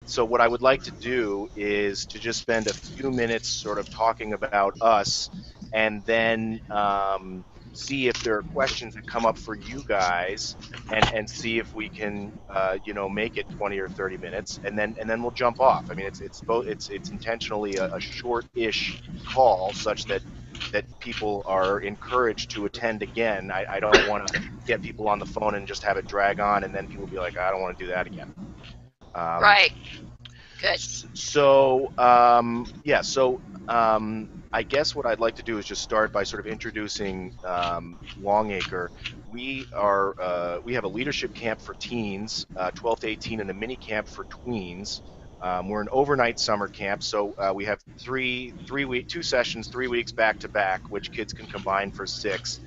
So what I would like to do is to just spend a few minutes sort of talking about us, and then see if there are questions that come up for you guys, and see if we can make it 20 or 30 minutes, and then we'll jump off. I mean, it's intentionally a short-ish call, such that people are encouraged to attend again. I don't want to get people on the phone and just have it drag on, and then people be like, I don't want to do that again. Right. Good. I guess what I'd like to do is just start by sort of introducing Longacre. We have a leadership camp for teens, 12 to 18, and a mini camp for tweens. We're an overnight summer camp, so we have two sessions, 3 weeks back to back, which kids can combine for 6.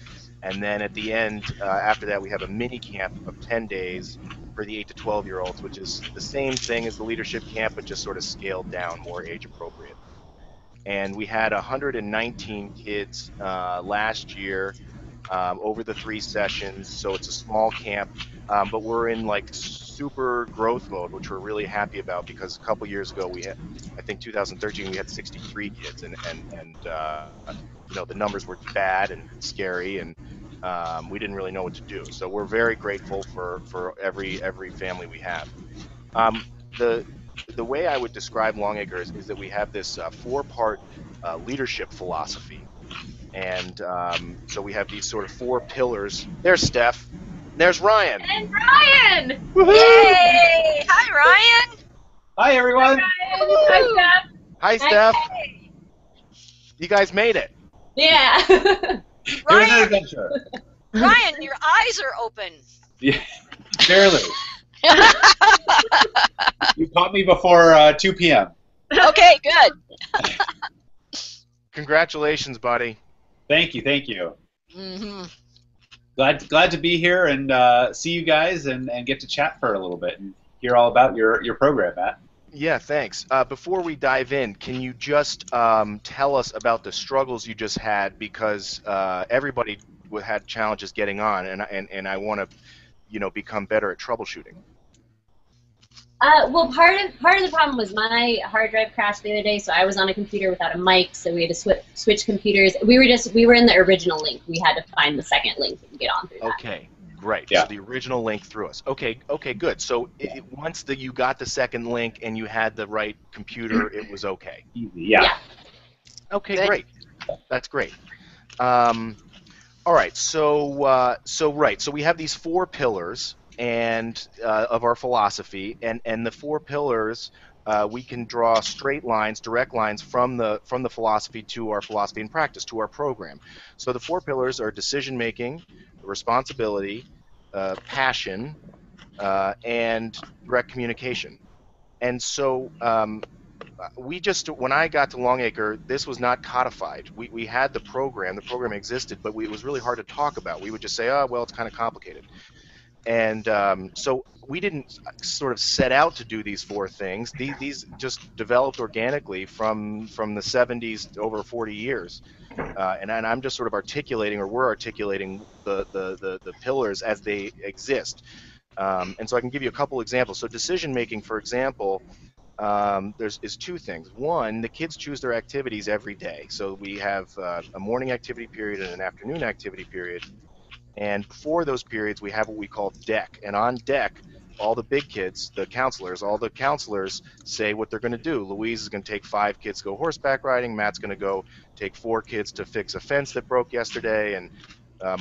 And then at the end, after that, we have a mini camp of 10 days for the 8 to 12-year-olds, which is the same thing as the leadership camp, but just sort of scaled down, more age appropriate. And we had 119 kids last year over the 3 sessions, so it's a small camp, but we're in like super growth mode, which we're really happy about, because a couple years ago we had, I think 2013, we had 63 kids, and the numbers were bad and scary, and we didn't really know what to do. So we're very grateful for every family we have. The way I would describe Longacre is that we have this 4-part leadership philosophy. And so we have these sort of 4 pillars. There's Steph. There's Ryan. And Ryan! Woohoo! Yay! Hi, Ryan. Hi, everyone. Hi, Steph. Hi, Steph. Hi. You guys made it. Yeah. Here's an Ryan, adventure. Ryan, your eyes are open. Yeah, barely. You caught me before 2 p.m. Okay, good. Congratulations, buddy. Thank you, thank you. Mm-hmm. Glad to be here and see you guys and get to chat for a little bit and hear all about your program, Matt. Yeah, thanks. Before we dive in, can you just tell us about the struggles you just had, because everybody had challenges getting on, and I want to, become better at troubleshooting. Well, part of the problem was my hard drive crashed the other day, so I was on a computer without a mic, so we had to switch computers. We were in the original link. We had to find the second link and get on through that. Okay, great. Yeah. So the original link through us. Okay, good. So once you got the second link and you had the right computer, it was okay. Easy, yeah. Okay, Good. great. That's great. All right. So we have these 4 pillars and of our philosophy, and the 4 pillars, we can draw straight lines, direct lines from the philosophy to our philosophy and practice, to our program. So the 4 pillars are decision making, responsibility, passion, and direct communication. And so when I got to Longacre, this was not codified. We had the program existed, but it was really hard to talk about. We would just say, oh, well, it's kind of complicated. And so we didn't sort of set out to do these 4 things. These just developed organically from the 70s to over 40 years. And I'm just sort of we're articulating the pillars as they exist. And so I can give you a couple examples. So decision making, for example, is 2 things. One, the kids choose their activities every day. So we have a morning activity period and an afternoon activity period. And before those periods, we have what we call deck. And on deck, all the big kids, all the counselors say what they're going to do. Louise is going to take 5 kids to go horseback riding. Matt's going to go take 4 kids to fix a fence that broke yesterday. And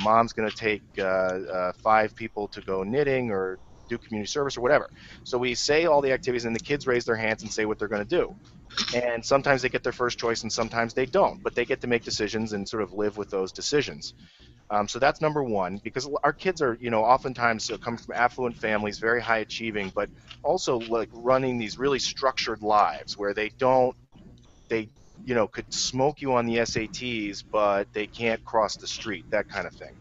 Mom's going to take 5 people to go knitting or do community service or whatever. So we say all the activities, and the kids raise their hands and say what they're going to do. And sometimes they get their first choice, and sometimes they don't. But they get to make decisions and sort of live with those decisions. So that's number 1, because our kids are, oftentimes come from affluent families, very high achieving, but also like running these really structured lives where they could smoke you on the SATs, but they can't cross the street, that kind of thing.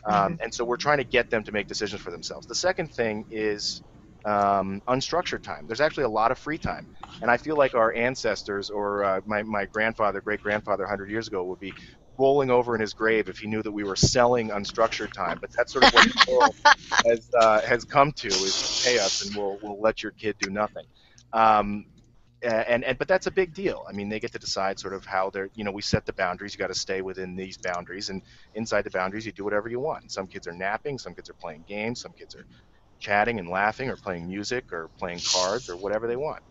And so we're trying to get them to make decisions for themselves. The second thing is unstructured time. There's actually a lot of free time. And I feel like our ancestors, or my grandfather, great-grandfather 100 years ago, would be rolling over in his grave if he knew that we were selling unstructured time. But that's sort of what the world has come to, is pay us and we'll let your kid do nothing. Um, and but that's a big deal. I mean, they get to decide sort of how they're, we set the boundaries. You got to stay within these boundaries, and inside the boundaries, you do whatever you want. Some kids are napping, some kids are playing games, some kids are chatting and laughing, or playing music, or playing cards, or whatever they want.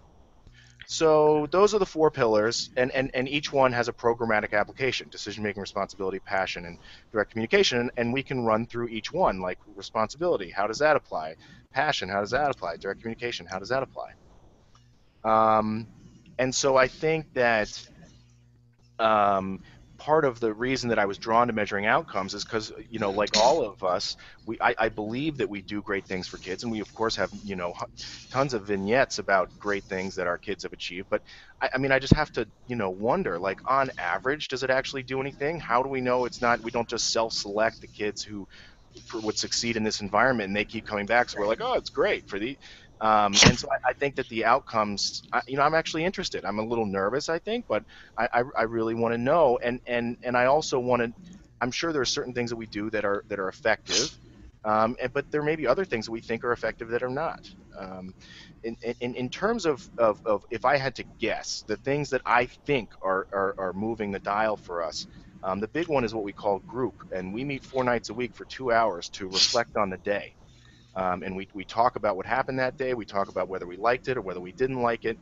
So those are the four pillars, and each one has a programmatic application: decision making, responsibility, passion, and direct communication. And we can run through each one, like responsibility, how does that apply? Passion, how does that apply? Direct communication, how does that apply? Um, and so I think that um, part of the reason that I was drawn to measuring outcomes is because, like all of us, I believe that we do great things for kids, and we of course have, tons of vignettes about great things that our kids have achieved. But I mean, I just have to, wonder, like, on average, does it actually do anything? How do we know it's not? We don't just self-select the kids who would succeed in this environment, and they keep coming back. So we're like, oh, it's great for the. And so I think that the outcomes, I'm actually interested. I'm a little nervous, I think, but I really want to know, and I also want to. I'm sure there are certain things that we do that are effective, but there may be other things that we think are effective that are not. Um, in terms of if I had to guess, the things that I think are moving the dial for us, the big one is what we call group, and we meet 4 nights a week for 2 hours to reflect on the day. And we talk about what happened that day. We talk about whether we liked it or whether we didn't like it.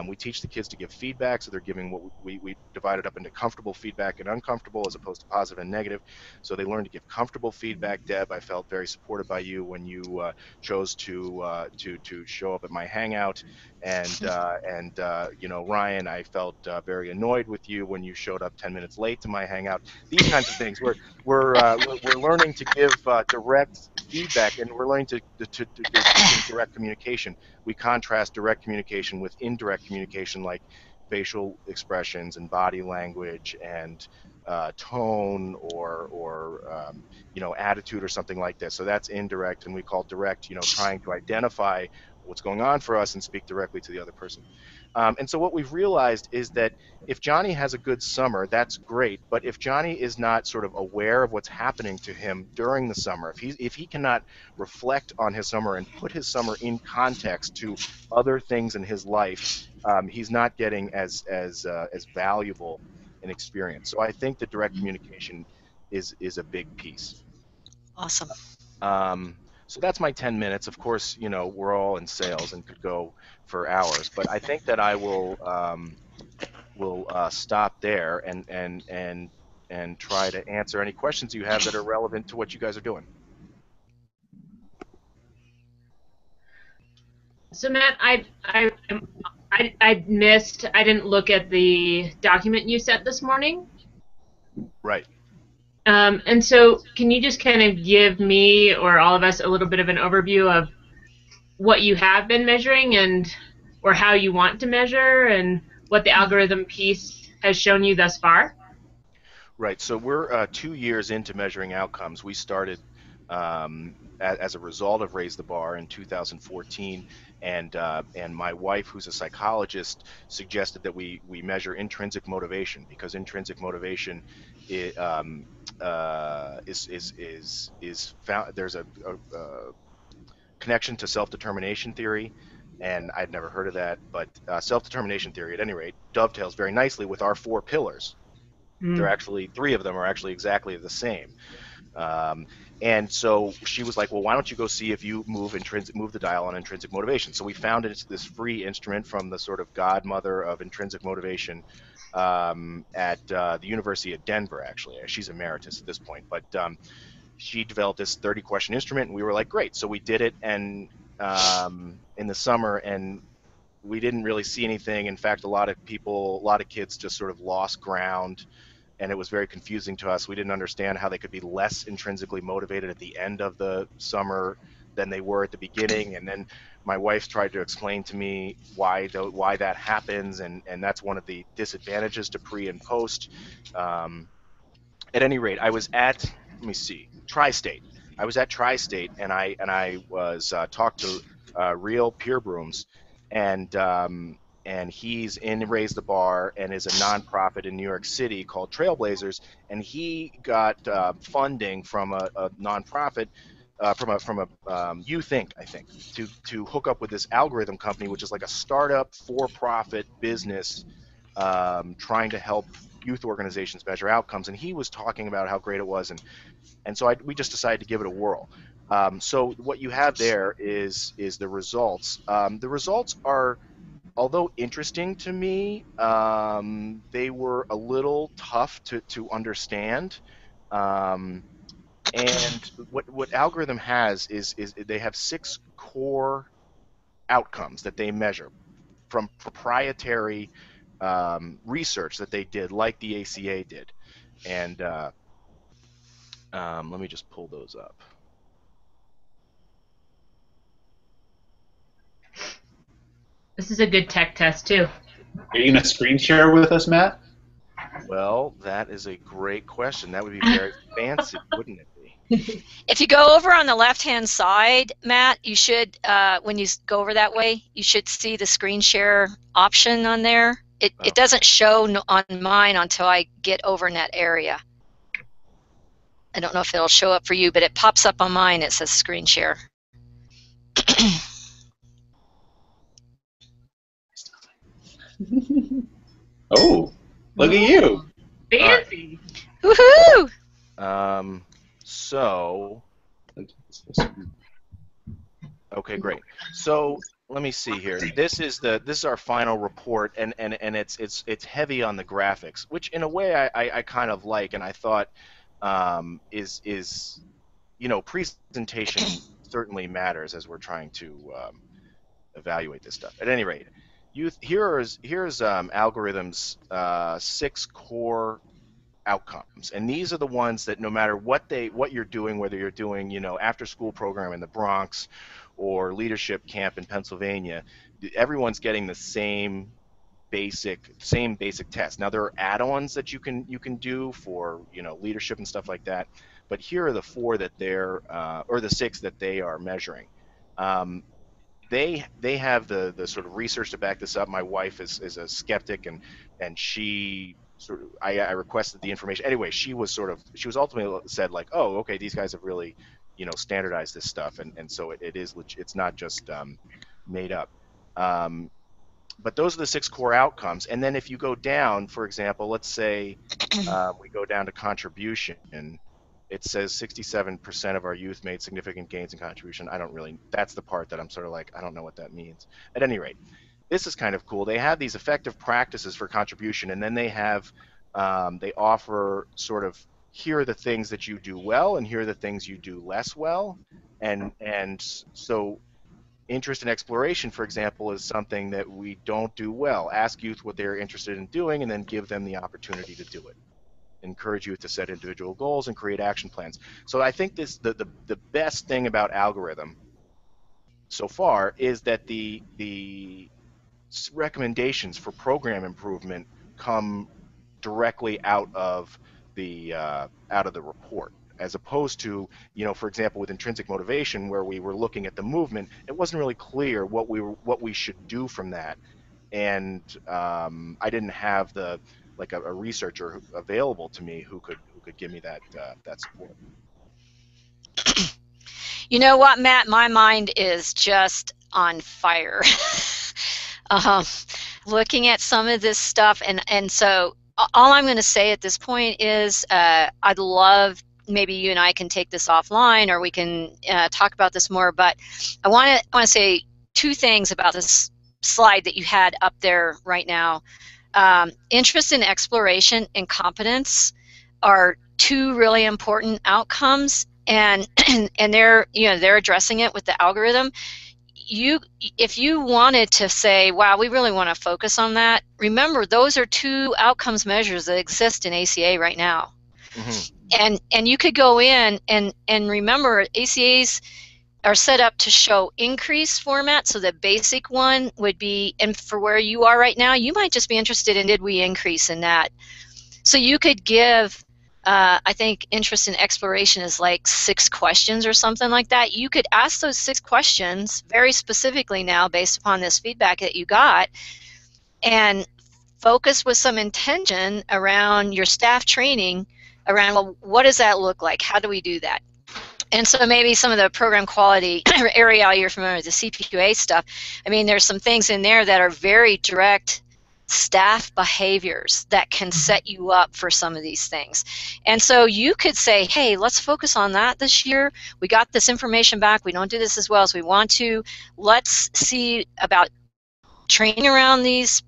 We teach the kids to give feedback, so they're giving what we divided up into comfortable feedback and uncomfortable, as opposed to positive and negative. So they learn to give comfortable feedback. Deb, I felt very supported by you when you chose to show up at my hangout, and Ryan, I felt very annoyed with you when you showed up 10 minutes late to my hangout. These kinds of things. We're learning to give direct feedback, and we're learning we're teaching direct communication. We contrast direct communication with indirect communication, like facial expressions and body language and tone, or attitude, or something like this. So that's indirect, and we call direct, trying to identify what's going on for us and speak directly to the other person. And so what we've realized is that if Johnny has a good summer, that's great. But if Johnny is not sort of aware of what's happening to him during the summer, if he cannot reflect on his summer and put his summer in context to other things in his life, he's not getting as valuable an experience. So I think the direct communication is a big piece. Awesome. So that's my 10 minutes. Of course, we're all in sales and could go for hours, but I think that I will stop there and try to answer any questions you have that are relevant to what you guys are doing. So Matt, I missed. I didn't look at the document you sent this morning. Right. And so, can you just kind of give me or all of us a little bit of an overview of what you have been measuring, or how you want to measure, and what the algorithm piece has shown you thus far? Right. So we're 2 years into measuring outcomes. We started as a result of Raise the Bar in 2014, and my wife, who's a psychologist, suggested that we measure intrinsic motivation, because intrinsic motivation is found. There's a connection to self-determination theory, and I'd never heard of that, but self-determination theory, at any rate, dovetails very nicely with our four pillars. They're actually, three of them are actually exactly the same. And so she was like, well, why don't you go see if you move the dial on intrinsic motivation? So we found this free instrument from the sort of godmother of intrinsic motivation at the University of Denver, actually. She's emeritus at this point, but she developed this 30-question instrument, and we were like, great. So we did it, and in the summer, and we didn't really see anything. In fact, a lot of kids just sort of lost ground, and it was very confusing to us. We didn't understand how they could be less intrinsically motivated at the end of the summer than they were at the beginning. And then my wife tried to explain to me why that happens, and that's one of the disadvantages to pre and post. At any rate, I was at, let me see, Tri-State. I was at Tri-State, and I was talked to Real Peer Brooms, and he's in Raise the Bar and is a nonprofit in New York City called Trailblazers, and he got funding from a nonprofit Youth Inc., I think, to hook up with this algorithm company, which is like a startup for-profit business trying to help youth organizations measure outcomes. And he was talking about how great it was, and so we just decided to give it a whirl. So what you have there is the results. The results are, although interesting to me, they were a little tough to understand. And what algorithm has is they have 6 core outcomes that they measure from proprietary research that they did, like the ACA did. And let me just pull those up. This is a good tech test too. Are you going to screen share with us, Matt? Well, that is a great question. That would be very fancy, wouldn't it be? If you go over on the left-hand side, Matt, you should, when you go over that way, you should see the screen share option on there. It doesn't show on mine until I get over in that area. I don't know if it'll show up for you, but it pops up on mine. It says screen share. Oh, look at you. Fancy. Woohoo! So, okay, great. So let me see here. This is our final report, and it's heavy on the graphics, which in a way I kind of like, and I thought is presentation certainly matters as we're trying to evaluate this stuff. At any rate, here's algorithms 6 core outcomes, and these are the ones that no matter what you're doing, whether you're doing after school program in the Bronx or leadership camp in Pennsylvania, everyone's getting the same basic test. Now there are add-ons that you can do for leadership and stuff like that, but here are the 4 that they're or the 6 that they are measuring. They have the sort of research to back this up. My wife is a skeptic, and she sort of I requested the information. Anyway, she was ultimately said like, oh, okay, these guys have really standardized this stuff, and so it's not just made up. But those are the 6 core outcomes. And then if you go down, for example, let's say we go down to contribution, it says 67% of our youth made significant gains in contribution. That's the part that I'm sort of like, I don't know what that means. At any rate, this is kind of cool. They have these effective practices for contribution, and then they have, they offer sort of, here are the things that you do well, and here are the things you do less well. And so interest and exploration, for example, is something that we don't do well. Ask youth what they're interested in doing, and then give them the opportunity to do it. Encourage youth to set individual goals and create action plans. So I think the best thing about algorithm so far is that the recommendations for program improvement come directly out of the report, as opposed to, for example, with intrinsic motivation, where we were looking at the movement, it wasn't really clear what we should do from that, and I didn't have a researcher available to me who could give me that support. You know what, Matt? My mind is just on fire. Looking at some of this stuff, and so all I'm going to say at this point is I'd love, maybe you and I can take this offline, or we can talk about this more, but I want to say 2 things about this slide that you had up there right now. Interest in exploration and competence are 2 really important outcomes, and they're addressing it with the algorithm. If you wanted to say, wow, we really want to focus on that, remember those are 2 outcomes measures that exist in ACA right now. Mm-hmm. And you could go in and remember, ACAs are set up to show increase format. So the basic one would be, and for where you are right now, you might just be interested in, did we increase in that? So you could give, I think interest in exploration is like 6 questions or something like that. You could ask those 6 questions very specifically now based upon this feedback that you got, and focus with some intention around your staff training around, well, what does that look like? How do we do that? And so maybe some of the program quality area you're familiar with, the CPQA stuff, I mean, there's some things in there that are very direct staff behaviors that can set you up for some of these things. And so you could say, hey, let's focus on that this year. We got this information back. We don't do this as well as we want to. Let's see about training around these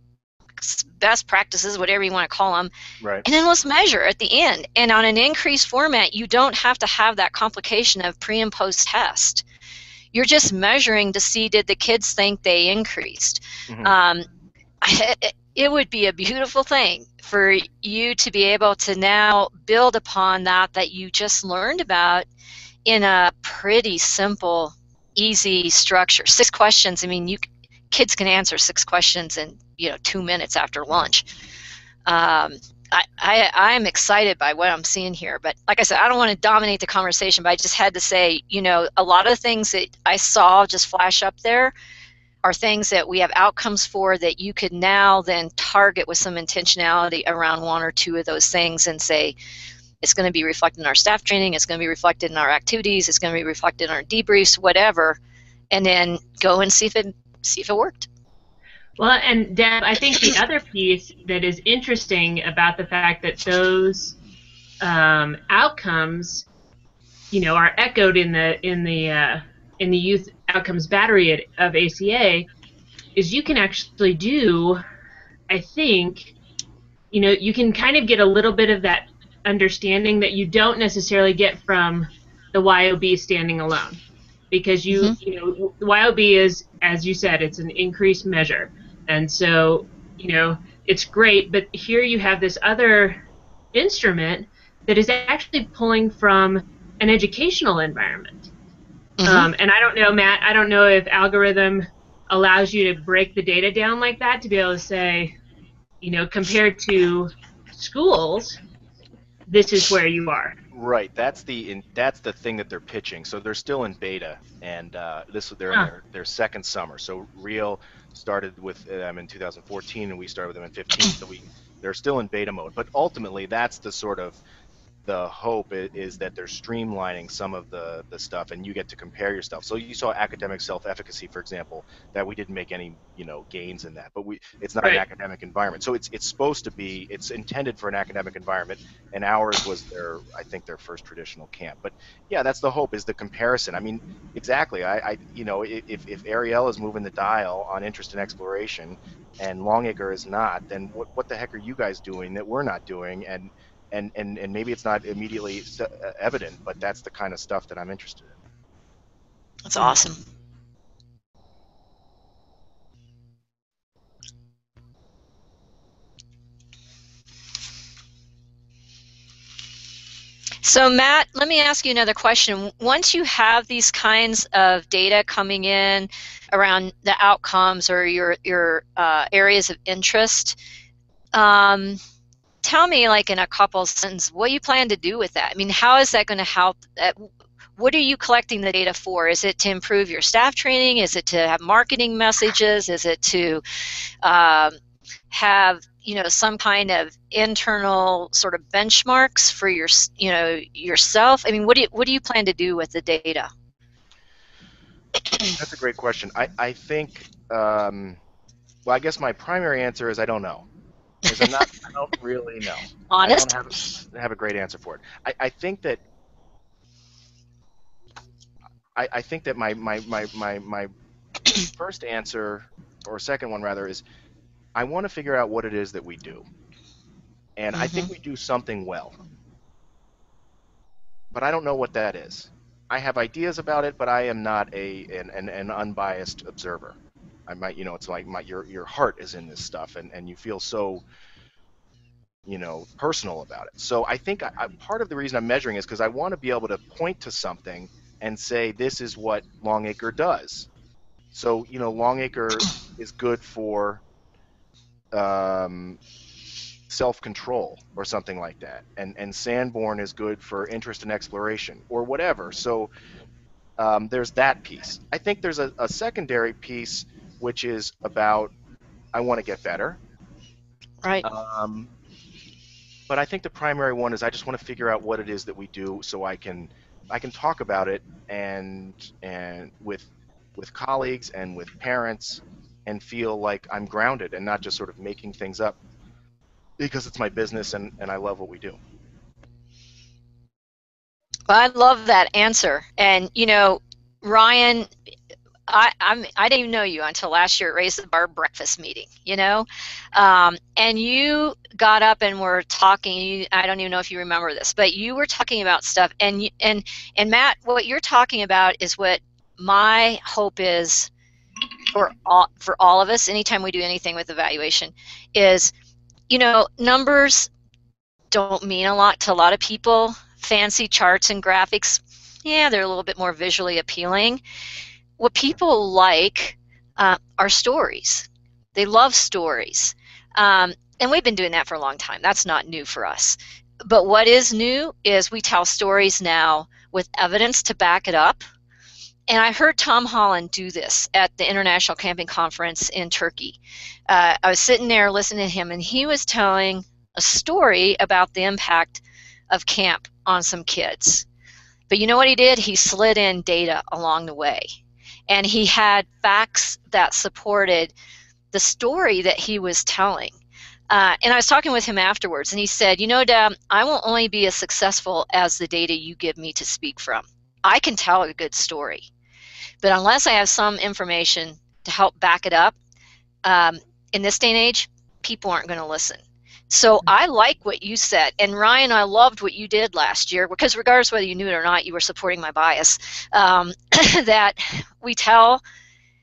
best practices, whatever you want to call them, Right. and then let's measure at the end. And on an increased format, you don't have to have that complication of pre and post test. You're just measuring to see, did the kids think they increased? Mm-hmm. It would be a beautiful thing for you to be able to now build upon that you just learned about in a pretty simple, easy structure. 6 questions. I mean, kids can answer 6 questions in 2 minutes after lunch. I'm excited by what I'm seeing here, but like I said, I don't want to dominate the conversation, but I just had to say, a lot of the things that I saw just flash up there are things that we have outcomes for that you could now then target with some intentionality around 1 or 2 of those things and say, it's going to be reflected in our staff training, it's going to be reflected in our activities, it's going to be reflected in our debriefs, whatever, and then go and see if it worked. Well, and Deb, I think the other piece that is interesting about the fact that those outcomes, are echoed in the youth outcomes battery of ACA, is you can actually do, I think, you can kind of get a little bit of that understanding that you don't necessarily get from the YOB standing alone, because the YOB is, as you said, it's an increased measure. And so, it's great, but here you have this other instrument that is actually pulling from an educational environment. And I don't know, Matt, I don't know if algorithm allows you to break the data down like that to be able to say, compared to schools, this is where you are. Right, that's the thing that they're pitching. So they're still in beta, and they're in their second summer. So Real started with them in 2014, and we started with them in 15. So they're still in beta mode. But ultimately, that's the sort of the hope is that they're streamlining some of the stuff, and you get to compare your stuff. So you saw academic self-efficacy, for example, that we didn't make any gains in that, but it's not an academic environment. So it's supposed to be, it's intended for an academic environment, and ours was I think their first traditional camp. But yeah, that's the hope, is the comparison. I mean, exactly. If Ariel is moving the dial on interest and exploration, and Longacre is not, then what the heck are you guys doing that we're not doing? And maybe it's not immediately evident, but that's the kind of stuff that I'm interested in. That's awesome. So Matt, let me ask you another question. Once you have these kinds of data coming in around the outcomes or your areas of interest, tell me, like in a couple of sentences, what you plan to do with that. I mean, how is that going to help? What are you collecting the data for? Is it to improve your staff training? Is it to have marketing messages? Is it to have some kind of internal sort of benchmarks for yourself? I mean, what do you plan to do with the data? That's a great question. I think, well, I guess my primary answer is I don't know. Because I don't really know. Honest? I don't have a great answer for it. I think that my first answer, or second one rather, is I want to figure out what it is that we do. And I think we do something well. But I don't know what that is. I have ideas about it, but I am not an unbiased observer. I might, it's like your heart is in this stuff, and you feel so personal about it. So I think part of the reason I'm measuring is because I want to be able to point to something and say, this is what Longacre does. So, Longacre is good for self-control or something like that. And Sanborn is good for interest and exploration or whatever. So there's that piece. I think there's a secondary piece, which is about, I want to get better. Right. But I think the primary one is I just want to figure out what it is that we do so I can I can talk about it and with colleagues and with parents and feel like I'm grounded and not just sort of making things up because it's my business and I love what we do. Well, I love that answer. And Ryan, I didn't even know you until last year at Raise the Bar breakfast meeting, and you got up and were talking. I don't even know if you remember this, but you were talking about stuff. And Matt, what you're talking about is what my hope is for all of us. Anytime we do anything with evaluation, is numbers don't mean a lot to a lot of people. Fancy charts and graphics, yeah, they're a little bit more visually appealing. What people like are stories. They love stories. And we've been doing that for a long time. That's not new for us. But what is new is we tell stories now with evidence to back it up. And I heard Tom Holland do this at the International Camping Conference in Turkey. I was sitting there listening to him, and he was telling a story about the impact of camp on some kids. But you know what he did? He slid in data along the way. And he had facts that supported the story that he was telling. And I was talking with him afterwards, and he said, Deb, I will only be as successful as the data you give me to speak from. I can tell a good story. But unless I have some information to help back it up, in this day and age, people aren't going to listen. So I like what you said. And Ryan, I loved what you did last year, because regardless whether you knew it or not, you were supporting my bias, that we tell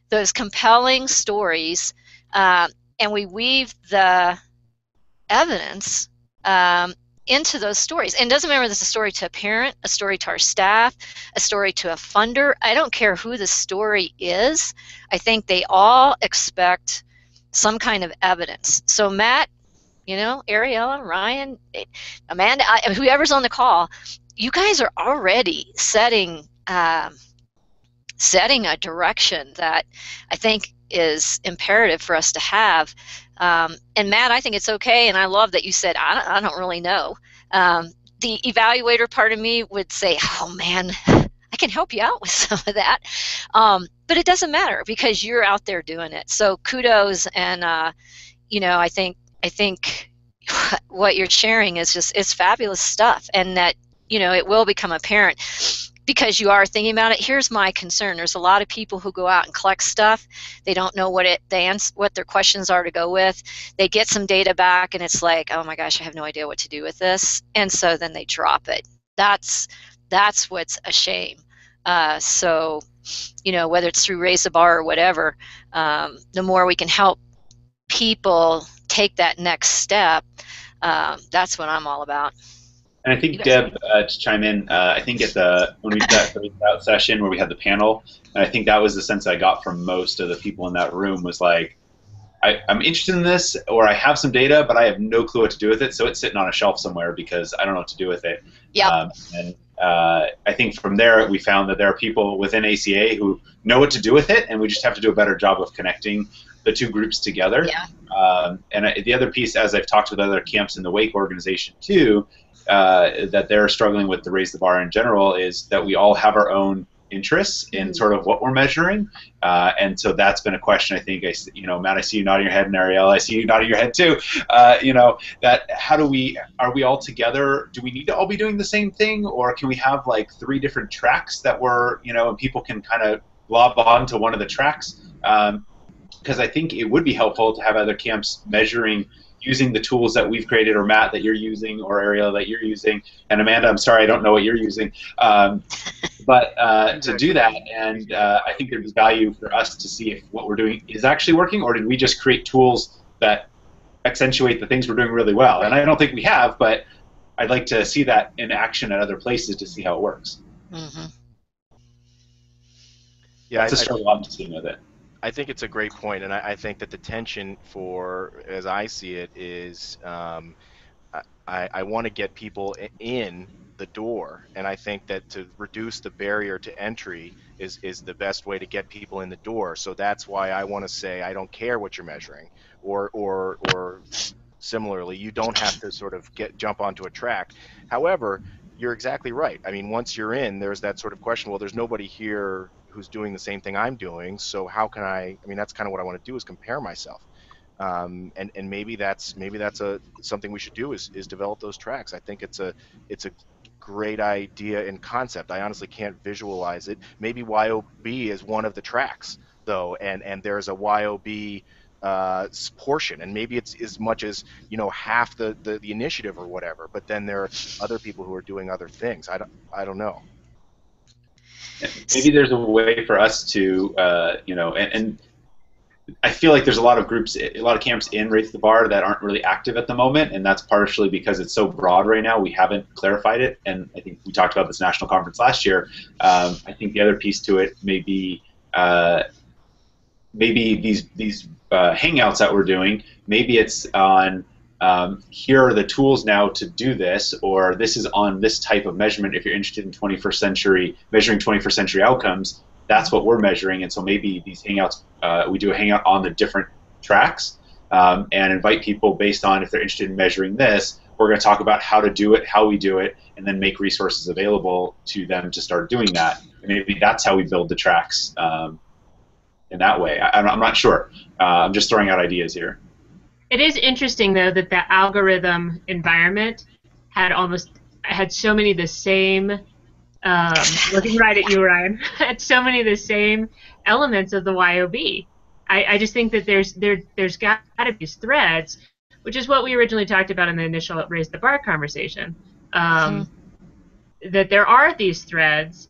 those compelling stories and we weave the evidence into those stories. And it doesn't matter if it's a story to a parent, a story to our staff, a story to a funder. I don't care who the story is. I think they all expect some kind of evidence. So Matt, Ariella, Ryan, Amanda, whoever's on the call, you guys are already setting a direction that I think is imperative for us to have. And Matt, I think it's okay, and I love that you said, I don't really know. The evaluator part of me would say, oh man, I can help you out with some of that. But it doesn't matter because you're out there doing it. So kudos, and I think what you're sharing is it's fabulous stuff, and that it will become apparent because you are thinking about it. Here's my concern: there's a lot of people who go out and collect stuff. They don't know what their questions are to go with. They get some data back, and it's like, oh my gosh, I have no idea what to do with this, and so then they drop it. That's what's a shame. So whether it's through Raise the Bar or whatever, the more we can help people take that next step, that's what I'm all about. And I think, Deb, to chime in, I think when we did that breakout session where we had the panel, and I think that was the sense I got from most of the people in that room was like, I'm interested in this, or I have some data, but I have no clue what to do with it, so it's sitting on a shelf somewhere because I don't know what to do with it. Yeah. I think from there we found that there are people within ACA who know what to do with it, and we just have to do a better job of connecting the two groups together. Yeah. The other piece, as I've talked with other camps in the Wake organization too, that they're struggling with the Raise the Bar in general, is that we all have our own interests in sort of what we're measuring, and so that's been a question. I think Matt, I see you nodding your head, and Ariel, I see you nodding your head too. That are we all together? Do we need to all be doing the same thing, or can we have like 3 different tracks that and people can kind of glob on to one of the tracks? Because I think it would be helpful to have other camps measuring using the tools that we've created, or Matt that you're using, or Ariel that you're using, and Amanda, I'm sorry, I don't know what you're using, but to do that, and I think there's value for us to see if what we're doing is actually working, or did we just create tools that accentuate the things we're doing really well? And I don't think we have, but I'd like to see that in action at other places to see how it works. Mm-hmm. Yeah, that's a struggle I'm seeing with it. I think it's a great point, and I think that the tension as I see it, is I want to get people in the door, and I think that to reduce the barrier to entry is the best way to get people in the door. So that's why I want to say I don't care what you're measuring, or similarly, you don't have to sort of jump onto a track. However, you're exactly right. I mean, once you're in, there's that sort of question. Well, there's nobody here who's doing the same thing I'm doing, so how can I? I mean, that's kind of what I want to do, is compare myself. And maybe that's a something we should do, is develop those tracks. I think it's a great idea in concept. I honestly can't visualize it. Maybe YOB is one of the tracks though, and there's a YOB portion, and maybe it's as much as, half the initiative or whatever. But then there are other people who are doing other things. I don't know. Maybe there's a way for us to, and I feel like there's a lot of groups, a lot of camps in Raise the Bar that aren't really active at the moment, and that's partially because it's so broad right now. We haven't clarified it, and I think we talked about this national conference last year. I think the other piece to it may be maybe these hangouts that we're doing. Maybe it's on here are the tools now to do this, or this is on this type of measurement. If you're interested in 21st century measuring 21st century outcomes, that's what we're measuring. And so maybe these hangouts, we do a hangout on the different tracks and invite people based on if they're interested in measuring this. We're going to talk about how to do it, how we do it, and then make resources available to them to start doing that. And maybe that's how we build the tracks in that way. I'm not sure. I'm just throwing out ideas here. It is interesting, though, that the algorithm environment had so many of the same, looking right at you, Ryan, had so many of the same elements of the YOB. I just think that there's got to be these threads, which is what we originally talked about in the initial Raise the Bar conversation, that there are these threads,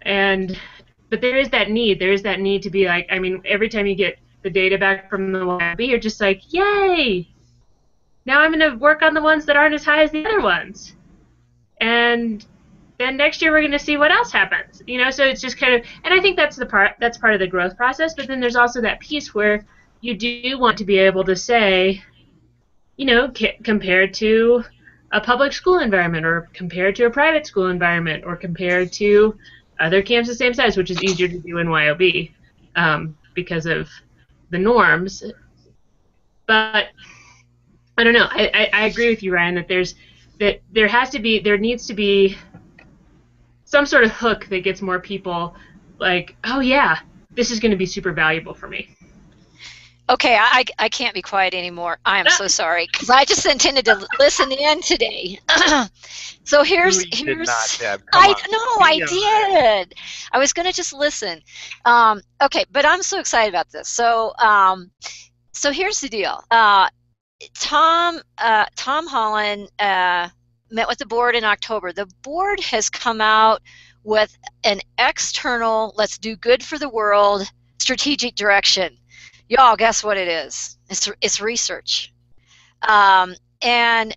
but there is that need. There is that need to be like, I mean, every time you get the data back from the YOB, you're just like, yay! Now I'm going to work on the ones that aren't as high as the other ones. And then next year we're going to see what else happens. So it's just kind of, and I think that's part of the growth process, but then there's also that piece where you do want to be able to say, compared to a public school environment, or compared to a private school environment, or compared to other camps the same size, which is easier to do in YOB because of the norms. But I don't know. I agree with you, Ryan, that there needs to be some sort of hook that gets more people like, oh yeah, this is going to be super valuable for me. Okay, I can't be quiet anymore. I am so sorry, because I just intended to listen in today. So here's Did not, Deb. I did. I was going to just listen. Okay, but I'm so excited about this. So here's the deal. Tom Holland met with the board in October. The board has come out with an external, let's do good for the world, strategic direction. Y'all, guess what it is? It's research. And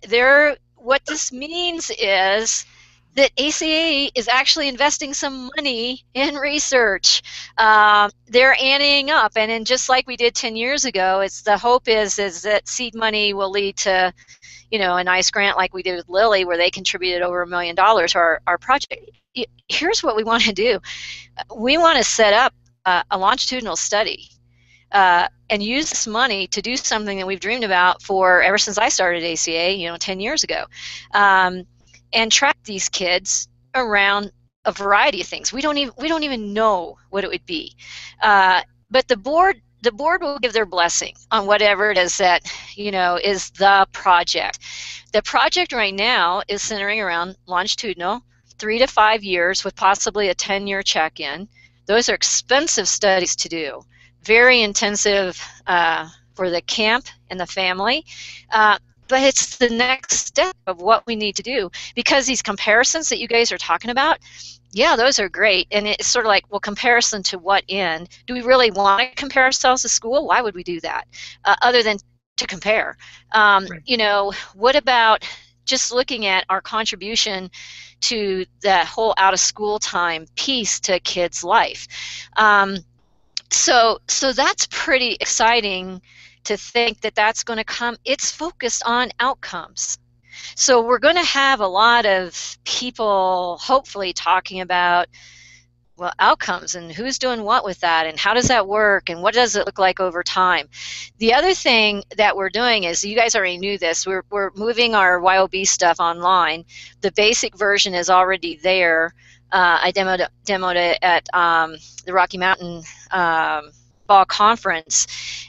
what this means is that ACA is actually investing some money in research. They're anteing up, and just like we did 10 years ago, the hope is that seed money will lead to, a nice grant like we did with Lilly, where they contributed over $1 million to our project. Here's what we want to do. We want to set up a longitudinal study and use this money to do something that we've dreamed about ever since I started ACA, 10 years ago, and track these kids around a variety of things. We don't even know what it would be, but the board will give their blessing on whatever it is that is the project. The project right now is centering around longitudinal, 3 to 5 years with possibly a 10-year check-in. Those are expensive studies to do. Very intensive for the camp and the family, but it's the next step of what we need to do, because these comparisons that you guys are talking about, yeah, those are great, and it's sort of like, well, comparison to what end? Do we really want to compare ourselves to school? Why would we do that other than to compare? Right. What about just looking at our contribution to the whole out-of-school time piece to a kid's life? So that's pretty exciting to think that that's going to come. It's focused on outcomes. So we're going to have a lot of people hopefully talking about well, outcomes and who's doing what with that and how does that work and what does it look like over time. The other thing that we're doing is, you guys already knew this, we're moving our YOB stuff online. The basic version is already there. I demoed it at the Rocky Mountain Fall Conference,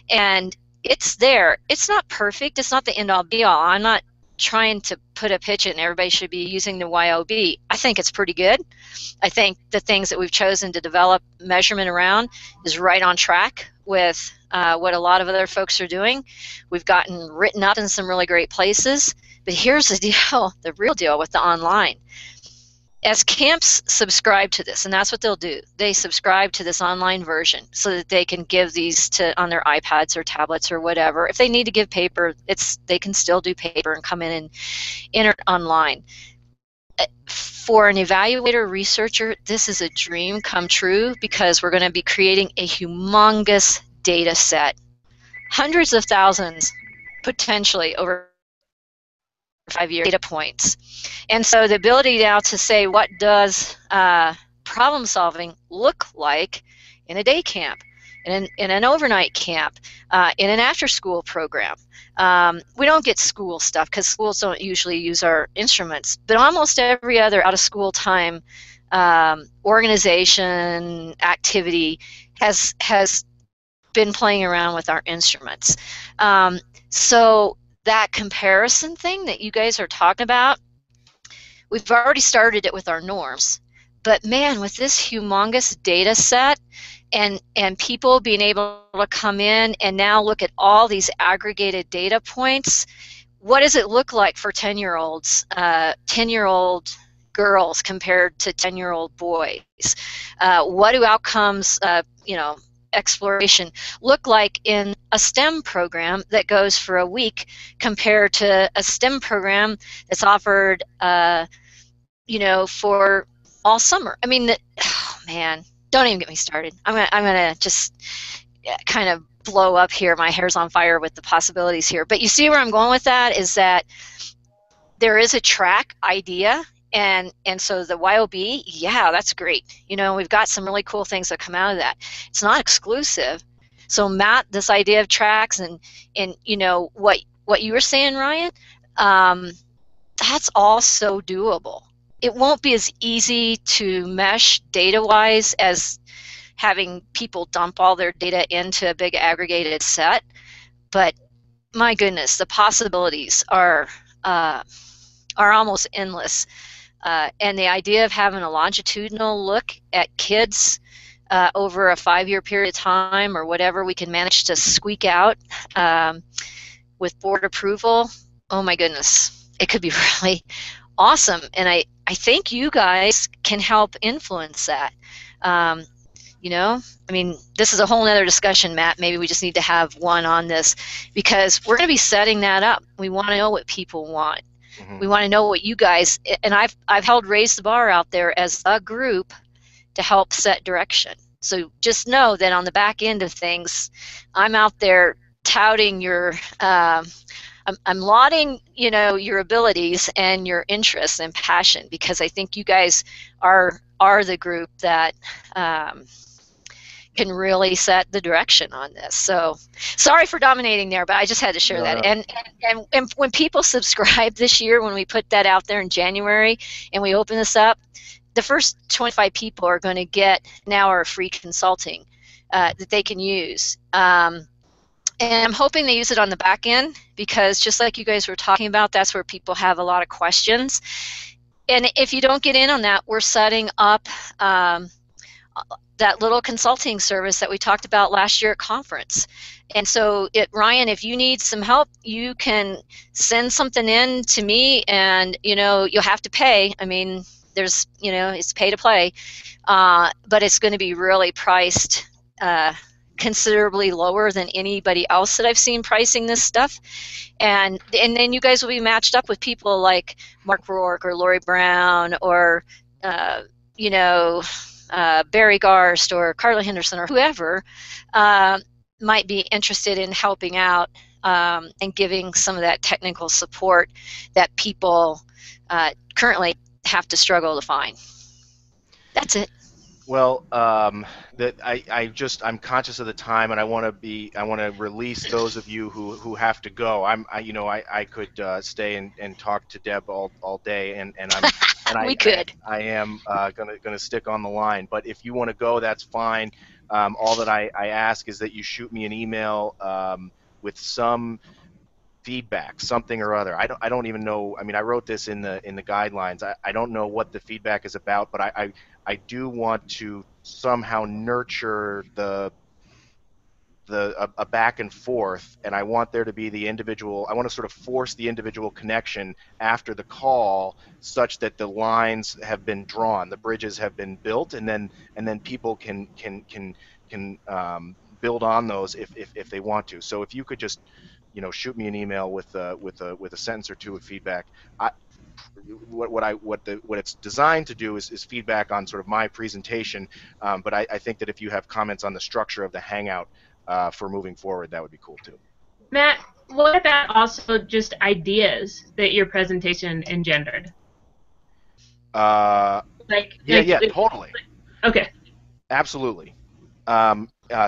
and it's there. It's not perfect. It's not the end-all be-all. I'm not trying to put a pitch in and everybody should be using the YOB. I think it's pretty good. I think the things that we've chosen to develop measurement around is right on track with what a lot of other folks are doing. We've gotten written up in some really great places, but here's the deal, the real deal with the online. As camps subscribe to this, and that's what they'll do, they subscribe to this online version so that they can give these to on their iPads or tablets or whatever. If they need to give paper, they can still do paper and come in and enter online. For an evaluator researcher, this is a dream come true, because we're going to be creating a humongous data set, hundreds of thousands potentially over 5 year data points. And so the ability now to say, what does problem solving look like in a day camp, in an overnight camp, in an after school program. We don't get school stuff because schools don't usually use our instruments, but almost every other out of school time organization activity has been playing around with our instruments. So that comparison thing that you guys are talking about, we've already started it with our norms. But man, with this humongous data set and people being able to come in and now look at all these aggregated data points, what does it look like for 10-year-olds, 10-year-old girls compared to 10-year-old boys? What do outcomes, exploration look like in a STEM program that goes for a week compared to a STEM program that's offered, for all summer? I mean, oh man, don't even get me started. I'm gonna just kind of blow up here. My hair's on fire with the possibilities here. But you see where I'm going with that is that there is a track idea. And so the YOB, yeah, that's great. We've got some really cool things that come out of that. It's not exclusive. So Matt, this idea of tracks and what you were saying, Ryan, that's also doable. It won't be as easy to mesh data-wise as having people dump all their data into a big aggregated set, but my goodness, the possibilities are almost endless. And the idea of having a longitudinal look at kids over a 5-year period of time or whatever we can manage to squeak out with board approval, oh my goodness, it could be really awesome. And I think you guys can help influence that. This is a whole nother discussion, Matt. Maybe we just need to have one on this, because we're going to be setting that up. We want to know what people want. We want to know what you guys, and I've held Raise the Bar out there as a group to help set direction. So just know that on the back end of things, I'm out there touting your, I'm lauding, your abilities and your interests and passion, because I think you guys are the group that can really set the direction on this. So sorry for dominating there, but I just had to share that. And when people subscribe this year, when we put that out there in January and we open this up, the first 25 people are going to get now our free consulting that they can use. And I'm hoping they use it on the back end, because just like you guys were talking about, that's where people have a lot of questions. And if you don't get in on that, we're setting up that little consulting service that we talked about last year at conference. And so, Ryan, if you need some help, you can send something in to me, and you'll have to pay. I mean, there's it's pay to play, but it's going to be really priced considerably lower than anybody else that I've seen pricing this stuff. And then you guys will be matched up with people like Mark Rourke or Lori Brown or Barry Garst or Carla Henderson or whoever might be interested in helping out and giving some of that technical support that people currently have to struggle to find. That's it. Well, I'm conscious of the time, and I want to release those of you who have to go. I could stay and talk to Deb all day, and We could. I am gonna stick on the line. But if you want to go, that's fine. All that I ask is that you shoot me an email with some feedback, something or other. I don't even know. I mean, I wrote this in the guidelines. I don't know what the feedback is about, but I do want to somehow nurture a back and forth, and I want there to be the individual. I want to sort of force the individual connection after the call, such that the lines have been drawn, the bridges have been built, and then people can build on those if they want to. So if you could just shoot me an email with a sentence or two of feedback. What it's designed to do is feedback on sort of my presentation, but I think that if you have comments on the structure of the Hangout for moving forward, that would be cool too. Matt, what about also just ideas that your presentation engendered? Yeah, totally. Okay. Absolutely.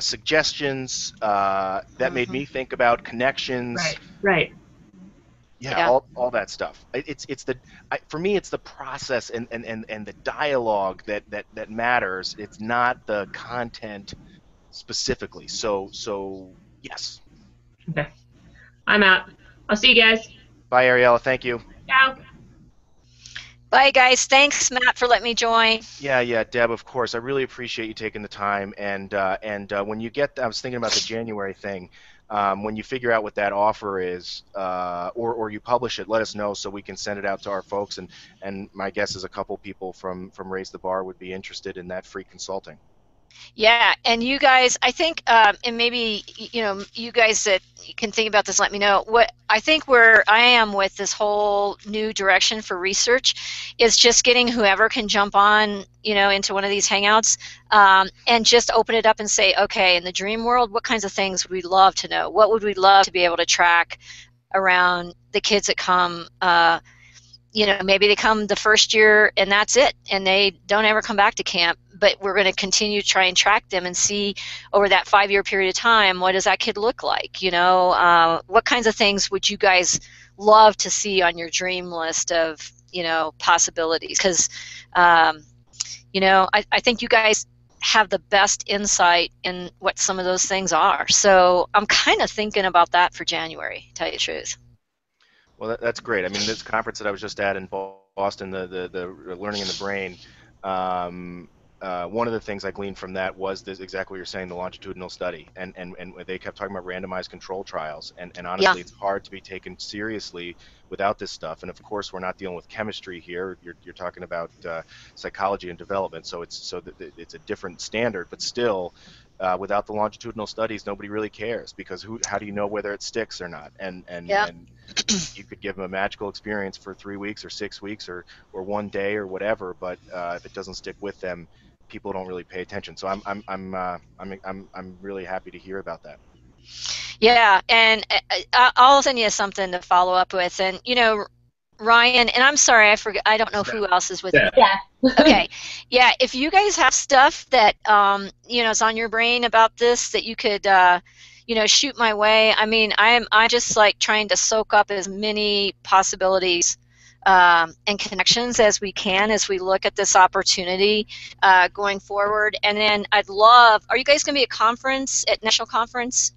Suggestions that made me think about connections. Right. Yeah. All that stuff. For me, it's the process and the dialogue that matters. It's not the content specifically. So yes. Okay. I'm out. I'll see you guys. Bye, Ariella. Thank you. Ciao. Bye, guys. Thanks, Matt, for letting me join. Yeah, Deb. Of course, I really appreciate you taking the time. And when you get, I was thinking about the January thing. When you figure out what that offer is, or you publish it, let us know so we can send it out to our folks. And my guess is a couple people from Raise the Bar would be interested in that free consulting. Yeah, and you guys, I think, and maybe you guys that can think about this, let me know. What I think where I am with this whole new direction for research is just getting whoever can jump on, into one of these hangouts, and just open it up and say, okay, in the dream world, what kinds of things would we love to know? What would we love to be able to track around the kids that come? Maybe they come the first year and that's it, and they don't ever come back to camp. But we're going to continue to try and track them and see over that 5-year period of time, what does that kid look like? What kinds of things would you guys love to see on your dream list of, possibilities? Because, I think you guys have the best insight in what some of those things are. So I'm kind of thinking about that for January, to tell you the truth. Well, that's great. I mean, this conference that I was just at in Boston, the Learning in the Brain, one of the things I gleaned from that was exactly what you're saying, the longitudinal study, and they kept talking about randomized control trials, and honestly, It's hard to be taken seriously without this stuff. And of course, we're not dealing with chemistry here. You're talking about psychology and development, so it's a different standard, but still. Without the longitudinal studies, nobody really cares, because how do you know whether it sticks or not? And you could give them a magical experience for 3 weeks or 6 weeks or 1 day or whatever, but if it doesn't stick with them, people don't really pay attention. So I'm really happy to hear about that. Yeah, and I'll send you something to follow up with, and Ryan, and I'm sorry, I forget. I don't know who else is with you. Yeah. Okay. Yeah, if you guys have stuff that is on your brain about this that you could shoot my way. I mean, I'm just like trying to soak up as many possibilities and connections as we can as we look at this opportunity going forward. And then are you guys going to be at National Conference?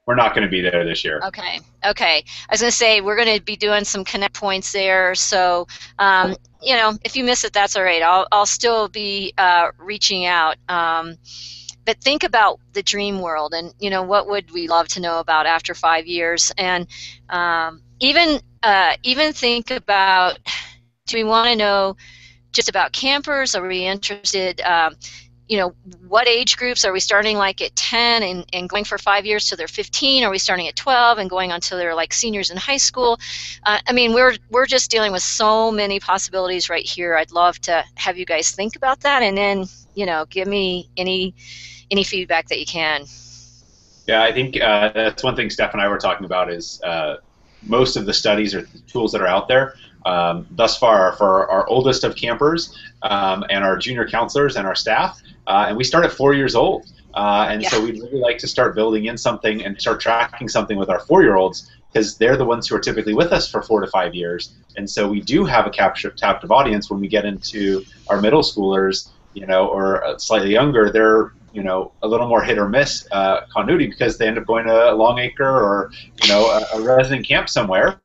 We're not going to be there this year. Okay. I was going to say we're going to be doing some connect points there. So, if you miss it, that's all right. I'll still be reaching out. But think about the dream world, and what would we love to know about after 5 years, and even think about, do we want to know just about campers? Are we interested? What age groups are we starting, like at 10 and going for 5 years till they're 15? Are we starting at 12 and going until they're like seniors in high school? I mean, we're just dealing with so many possibilities right here. I'd love to have you guys think about that, and then give me any feedback that you can. Yeah, I think that's one thing Steph and I were talking about is most of the studies or tools that are out there thus far are for our oldest of campers and our junior counselors and our staff. And we start at 4 years old. And so we'd really like to start building in something and start tracking something with our 4-year-olds, because they're the ones who are typically with us for 4 to 5 years. And so we do have a captive audience when we get into our middle schoolers, or slightly younger. They're a little more hit or miss continuity, because they end up going to Longacre or a resident camp somewhere,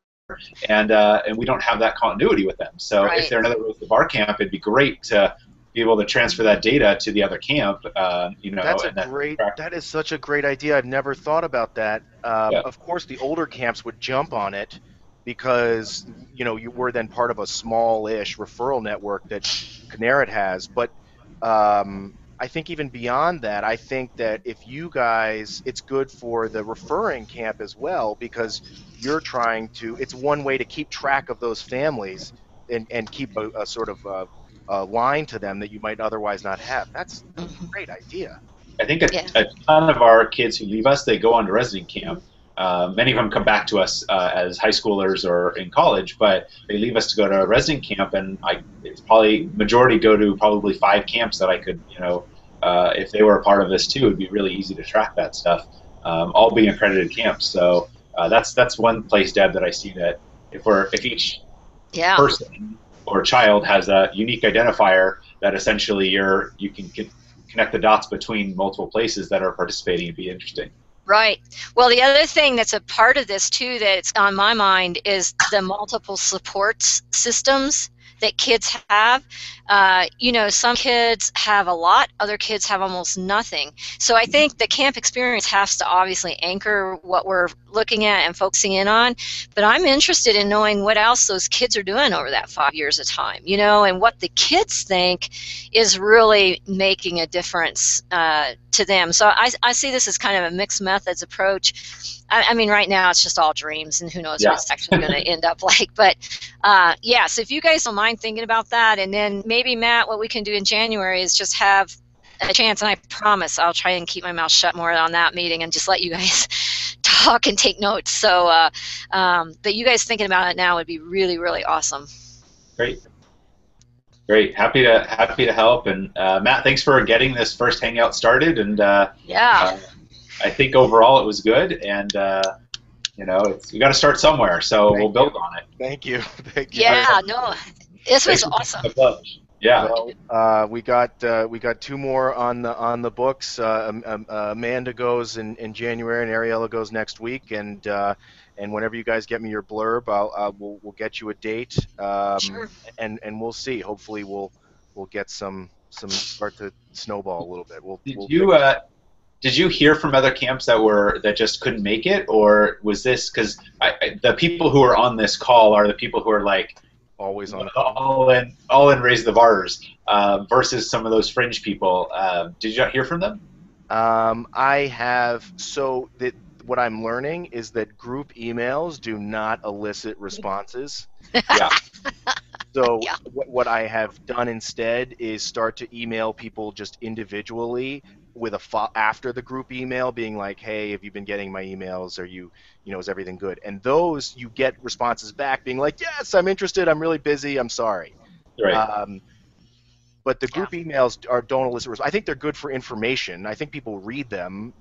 and we don't have that continuity with them. So if they're another Raise the Bar camp, it'd be great to be able to transfer that data to the other camp. That is such a great idea. I've never thought about that. Of course, the older camps would jump on it because you were then part of a small-ish referral network that Canarit has, but I think even beyond that, I think that if you guys, it's good for the referring camp as well, because you're trying to, it's one way to keep track of those families and keep a sort of a line to them that you might otherwise not have. That's a great idea. I think a ton of our kids who leave us, they go on to resident camp. Many of them come back to us as high schoolers or in college, but they leave us to go to a resident camp, and it's probably majority go to probably 5 camps that I could, if they were a part of this too, it'd be really easy to track that stuff, all being accredited camps. So that's one place, Deb, that I see that if each person or child has a unique identifier that essentially you can connect the dots between multiple places that are participating, it'd be interesting. Right. Well, the other thing that's a part of this too that's on my mind is the multiple support systems that kids have. Some kids have a lot, other kids have almost nothing. So I think the camp experience has to obviously anchor what we're looking at and focusing in on. But I'm interested in knowing what else those kids are doing over that 5 years of time, and what the kids think is really making a difference to them. So I see this as kind of a mixed methods approach. I mean, right now it's just all dreams, and who knows what it's actually going to end up like. But so if you guys don't mind thinking about that, and then maybe, Matt, what we can do in January is just have a chance, and I promise I'll try and keep my mouth shut more on that meeting and just let you guys talk and take notes. So, but you guys thinking about it now would be really, really awesome. Great. Happy to help. And Matt, thanks for getting this first hangout started. And I think overall it was good, and we got to start somewhere, so we'll build on it. Thank you. Yeah, no, this was awesome. Yeah. Well, we got 2 more on the books. Amanda goes in January, and Ariella goes next week, and whenever you guys get me your blurb, we'll get you a date. Sure. And we'll see. Hopefully, we'll get some start to snowball a little bit. Did you hear from other camps that just couldn't make it, or was this because the people who are on this call are the people who are like always on all in Raise the Bars versus some of those fringe people? Did you not hear from them? I have. So what I'm learning is that group emails do not elicit responses. Yeah. So what I have done instead is start to email people just individually with after the group email, being like, hey, have you been getting my emails? Are you, is everything good? And those, you get responses back being like, yes, I'm interested. I'm really busy. I'm sorry. Right. But the group emails don't elicit. I think they're good for information. I think people read them.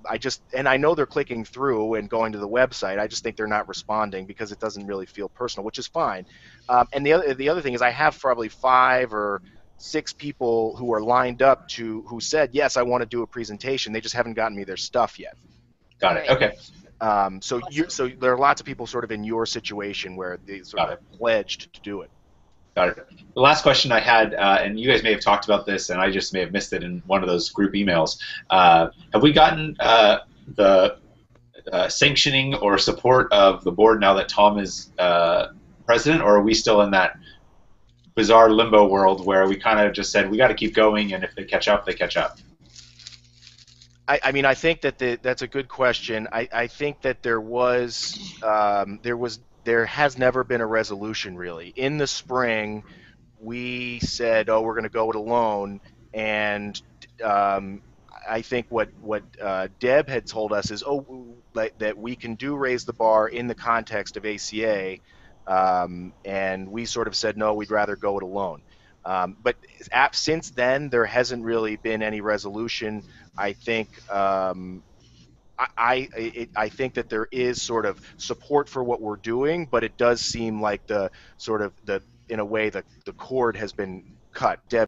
And I know they're clicking through and going to the website. I just think they're not responding because it doesn't really feel personal, which is fine. And the other thing is I have probably 5 or 6 people who are lined up who said, yes, I want to do a presentation. They just haven't gotten me their stuff yet. Got it. Okay. So there are lots of people sort of in your situation where they sort of pledged to do it. Got it. The last question I had, and you guys may have talked about this, and I just may have missed it in one of those group emails. Have we gotten the sanctioning or support of the board now that Tom is president, or are we still in that bizarre limbo world where we kind of just said we got to keep going, and if they catch up, they catch up? I mean, I think that that's a good question. I think that there has never been a resolution, really. In the spring, we said, oh, we're going to go it alone, and I think what Deb had told us is, oh, that we can do raise the bar in the context of ACA, and we sort of said no, we'd rather go it alone. But since then, there hasn't really been any resolution. I think I think that there is sort of support for what we're doing, but it does seem like the sort of the in a way the cord has been cut. Deb,